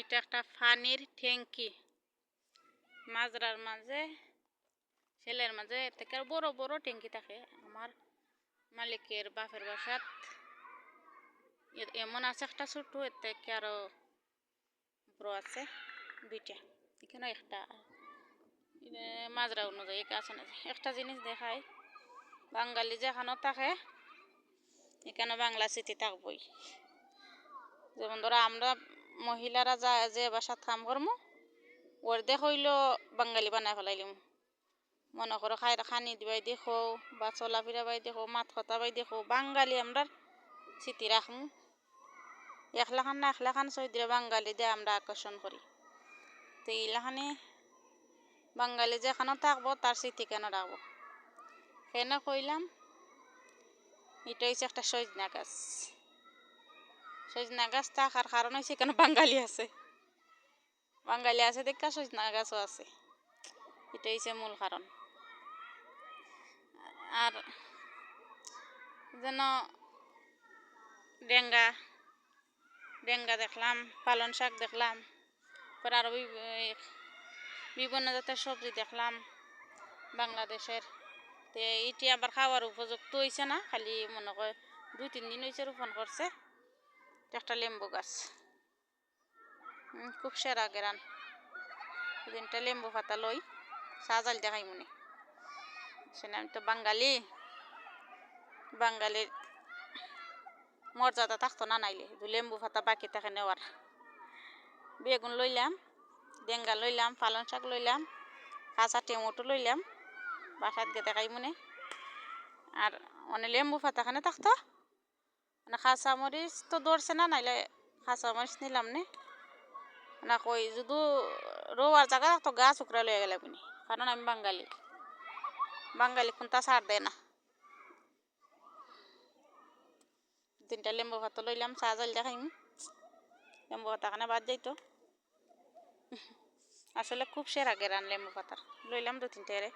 এটা একটা পানির ট্যাঙ্কি মাজরার মাঝে ছেলের মাঝে থেকে বড় বড় ট্যাঙ্কি থাকে। আমার মালিকের বাপের বাসাত এমন আছে একটা ছোট, এর থেকে আরো বড় আছে দুইটা। এখানে একটা মাজরা অনুযায়ী গাছ একটা জিনিস দেখায়, বাঙালি যেখানে থাকে এখানে বাংলা স্মৃতি থাকবই। যেমন ধরো আমরা মহিলারা যা যে বাসাত কাম করবো ওর দেখইল বাঙালি বানায় ফেলাইলিম। মনে করো খানি দিবাই দেখো বা চলাফেরা বাই দেখো মাত কথা বাই দেখো বাঙালি আমরা স্মৃতি রাখমু। একলাখান না একলাখান চৈদ্রে বাঙালি দিয়ে আমরা আকর্ষণ করি। তো এইলাখানে বাঙালি যেখানে থাকবো তার স্মৃতি কেন রাখবো। কেন কইলাম এটা হচ্ছে একটা সজনা গাছ। সজনা গাছ থাকার কারণ হচ্ছে এখানে বাঙালি আছে, বাঙালি আছে দেখা সজনা গাছও আছে, এটা হচ্ছে মূল কারণ। আর যেন ডেঙ্গা ডেঙ্গা দেখলাম, পালন শাক দেখলাম, পরে আরো বিভিন্ন জাতের সবজি দেখলাম বাংলাদেশের। তো এটি আবার খাওয়ার উপযুক্ত হয়েছে না, খালি মনে করে 2-3 দিন হয়েছে রোপণ করছে। একটা লেম্বু গাছ খুব সেরা গেরান। দিনটা লেম্বু পাতা লই সাজাল দেখাই মনে সেটা। আমি তো বাঙালির মর্যাদা থাকতো না নাইলে লেম্বু পাতা বাকি থাকে নেওয়ার। বেগুন লইলাম, ডেঙ্গা লইলাম, পালং শাক লইলাম, কাঁচা টমেটো লইলাম বাসাত গে দেখাই মনে। আর অনেক লেম্বু পাতাখানে থাকতো মানে কাঁচা মরিচ তো ধরছে না, নাইলে কাঁচা মরিচ নিলাম নে না কই যদি রোয়ার জায়গা থাকতো গাছ উকড়া লইয়া গেলে আপনি। কারণ আমি বাঙালি কোনটা ছাড় দেয় না। 3টা লেম্বু পাতা লইলাম, চা জল দেখাইম। লেম্বু পাতাখানে বাদ যাইতো আসলে খুব সেরা গেরান লেম্বু পাতার। লইলাম 2-3টা রে।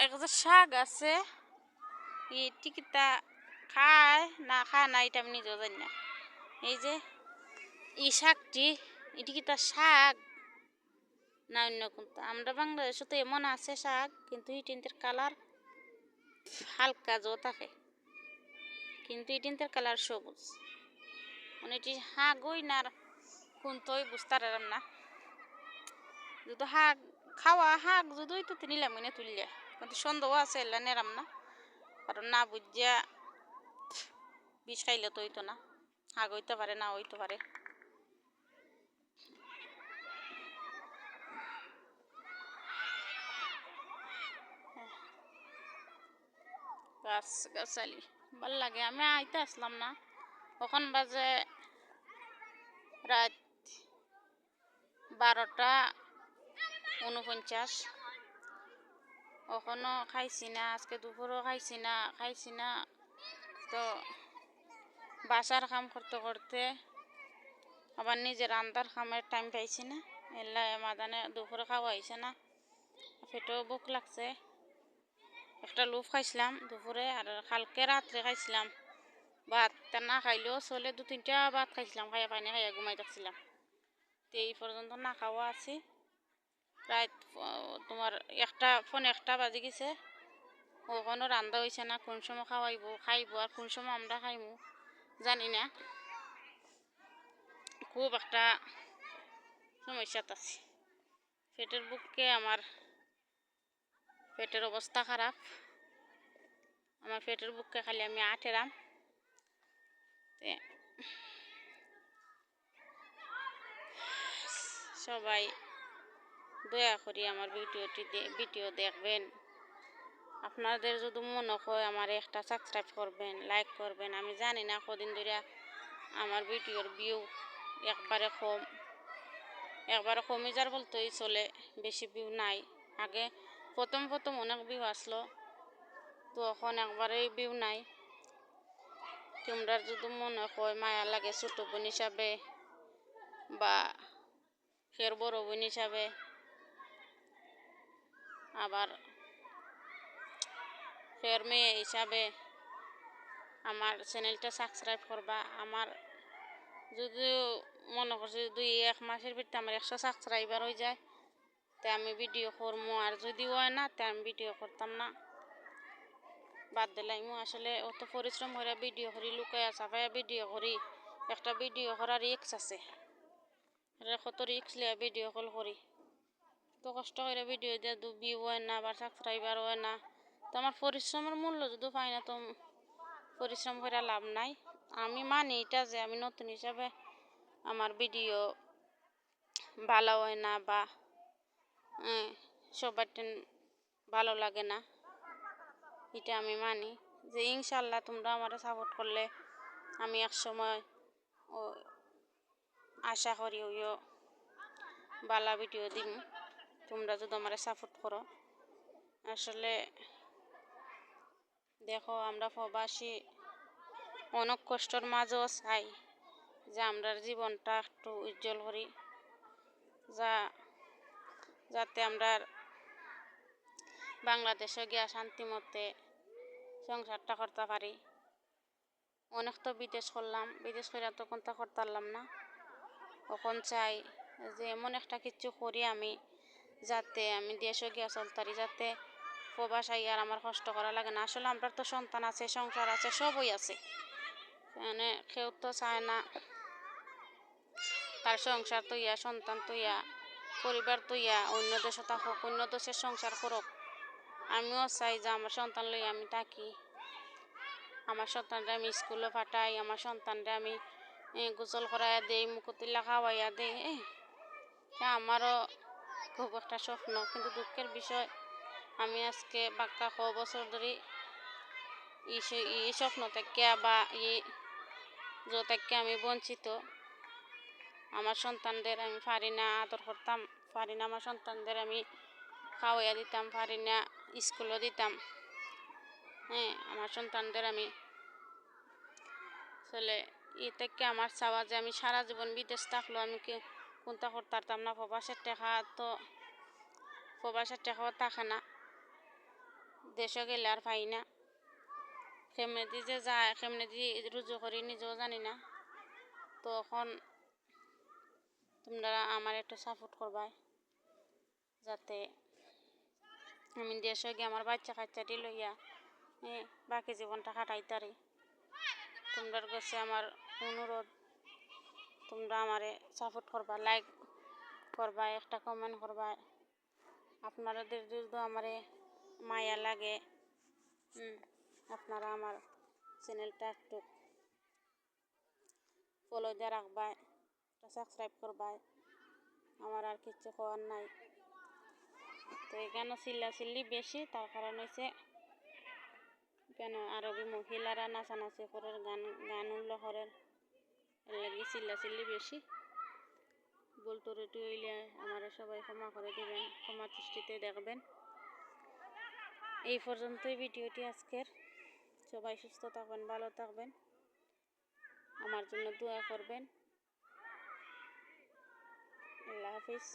এক যে শাক আছে এই টিকিটা খায় না এটা আমি নিজেও জানি না। এই যে এই শাকটি এটি কি তার শাক না অন্য কোনটা। আমরা বাংলাদেশে তো এমন আছে শাক, কিন্তু এই টিন্তের কালার হালকা জো থাকে, কিন্তু এই টিন্তের কালার সবুজ। মানে এটি শাকই না কোনটাই বুঝতে পারলাম না। যদি শাক খাওয়া শাক যদি তো নিলাম মনে তুললে, কিন্তু সন্দেহ আছে এলা নেরাম না, কারণ না বুঝিয়া বিষ খাইলে তো হইতো না। শাক হইতে পারে না হইতে পারে। গাছালি ভাল লাগে। আমি আইতে আসলাম না, কখন বাজে রাত 12:49। কখনো খাইছি না, আজকে দুপুরও খাইছি না। তো বাসার কাম করতে করতে আবার নিজের রান্নার কামের টাইম পাইছি না, এলা মাদানে দুপুরে খাওয়া হয়েছে না, পেটেও ভুক লাগছে। একটা লুফ খাইছিলাম দুপুরে, আর কালকে রাত্রে খাইছিলাম ভাত। তা না খাইলেও চলে, 2-3টা ভাত খাইছিলাম, পানি খাইয়া ঘুমাই থাকছিলাম। তো এই পর্যন্ত না খাওয়া আছি। প্রায় তোমার 1:45 বাজে গেছে, ওখানে রান্না হয়েছে না। কোন সময় খাইব আর কোন সময় আমরা খাইমু জানি না। খুব একটা সমস্যাত আছি। পেটের অবস্থা খারাপ। আমার পেটের বুককে খালি আমি আঠেরাম। সবাই দয়া করি আমার ভিডিও দেখবেন। আপনাদের যদি মনে হয় আমার একটা সাবস্ক্রাইব করবেন, লাইক করবেন। আমি জানি না কদিন ধরে আমার ভিডিওর ভিউ একবারে কমে যার বলতেই চলে, বেশি ভিউ নাই। আগে প্রথম অনেক ভিউ আসলো, তো এখন একবারেই ভিউ নাই। তোমরা যদি মনে হয় মায়া লাগে ছোট বোন হিসাবে বা ফের বড় বোন হিসাবে, আবার ফের মেয়ে হিসাবে, আমার চ্যানেলটা সাবস্ক্রাইব করবা। আমার যদিও মনে করছি 2-1 মাসের ভিতরে আমার 100 সাবস্ক্রাইবার হয়ে যায় তে আমি ভিডিও করবো, আর যদি হয় না তে আমি ভিডিও করতাম না, বাদ দিলাইমু। আসলে অত পরিশ্রম করে ভিডিও করি, লুকায়া চাপায়া ভিডিও করি, একটা ভিডিও করার রিস্ক আছে, কত রিস্ক লিয়া ভিডিও কল করি, তো কষ্ট করে ভিডিও দিয়ে ভিউ হয় না বা সাবস্ক্রাইবার হয় না, তো আমার পরিশ্রমের মূল্য যদি পাই না তো পরিশ্রম করে লাভ নাই। আমি মানি এটা যে আমি নতুন হিসাবে আমার ভিডিও ভালো হয় না বা সবার ভালো লাগে না, এটা আমি মানি। যে ইনশাল্লাহ তোমরা আমার সাপোর্ট করলে আমি এক সময় ও আশা করি ওইও ভালো ভিডিও দিম, তোমরা যদি আমার সাপোর্ট করো। আসলে দেখো আমরা প্রবাসী অনেক কষ্টর মাঝেও চাই যে আমরা জীবনটা একটু উজ্জ্বল করি, যাতে আমরা বাংলাদেশে গিয়া শান্তি মতে সংসারটা করতে পারি। অনেক তো বিদেশ করলাম, বিদেশ করে তো কোনটা করতে পারলাম না, তখন চাই যে এমন একটা কিছু করি আমি যাতে আমি দেশে গিয়া চলতারি, যাতে প্রবাসাই আর আমার কষ্ট করা লাগে না। আসলে আমরা তো সন্তান আছে, সংসার আছে, সবই আছে, মানে কেউ তো চায় না তার সংসার তৈয়া, সন্তান তৈয়া, পরিবার তৈয়া অন্য দেশে থাকুক, অন্য দেশের সংসার করুক। আমিও চাই যে আমার সন্তান লই আমি থাকি, আমার সন্তানরা আমি স্কুলে পাঠাই, আমার সন্তানরা আমি গোসল করাইয়া দেই, মুকুতিল্লা খাওয়াইয়া দেই। আমারও খুব একটা স্বপ্ন, কিন্তু দুঃখের বিষয় আমি আজকে বাক্কা বছর ধরে এই স্বপ্ন থেকে বা থেকে আমি বঞ্চিত। আমার সন্তানদের আমি পারি না আদর করতাম, পারি না আমার সন্তানদের আমি খাওয়াইয়া দিতাম, পারি না স্কুলও দিতাম। আমার সন্তানদের আমি আসলে থেকে আমার চাওয়া যে আমি সারা জীবন বিদেশ থাকলেও আমি কোনটা করতে পারতাম না। প্রবাসের টাকাও থাকে না, দেশে গেলে আর পাই না, কেমনে দিয়ে যে যায় কেমনে দিয়ে রুজু করি নিজেও জানি না। তখন তোমরা আমার একটু সাপোর্ট করবা যাতে আমি দেশে গিয়ে আমার বাচ্চা কাচ্চাটি লইয়া বাকি জীবনটা কাটাইতারি। তোমরার কাছে আমার অনুরোধ, তোমরা আমারে সাপোর্ট করবা, লাইক করবা, একটা কমেন্ট করবা। আপনাদের যদি আমারে মায়া লাগে আপনারা আমার চ্যানেলটা একটু ফলো দিয়ে রাখবা, সাবস্ক্রাইব করবা, আমার আর কিচ্ছু করার নাই। তো এখানে চিল্লাচিল্লি বেশি, তার কারণ হচ্ছে কেন আরবি মহিলারা নাচানাচি করে, গান উল্লো করে, এর লাগে চিল্লাচিল্লি বেশি। ভুল ত্রুটি হইলে আমার সবাই ক্ষমা করে দিবেন, ক্ষমা দৃষ্টিতে দেখবেন। এই পর্যন্তই ভিডিওটি আজকের। সবাই সুস্থ থাকবেন, ভালো থাকবেন, আমার জন্য দোয়া করবেন। আল্লাহ হাফিজ।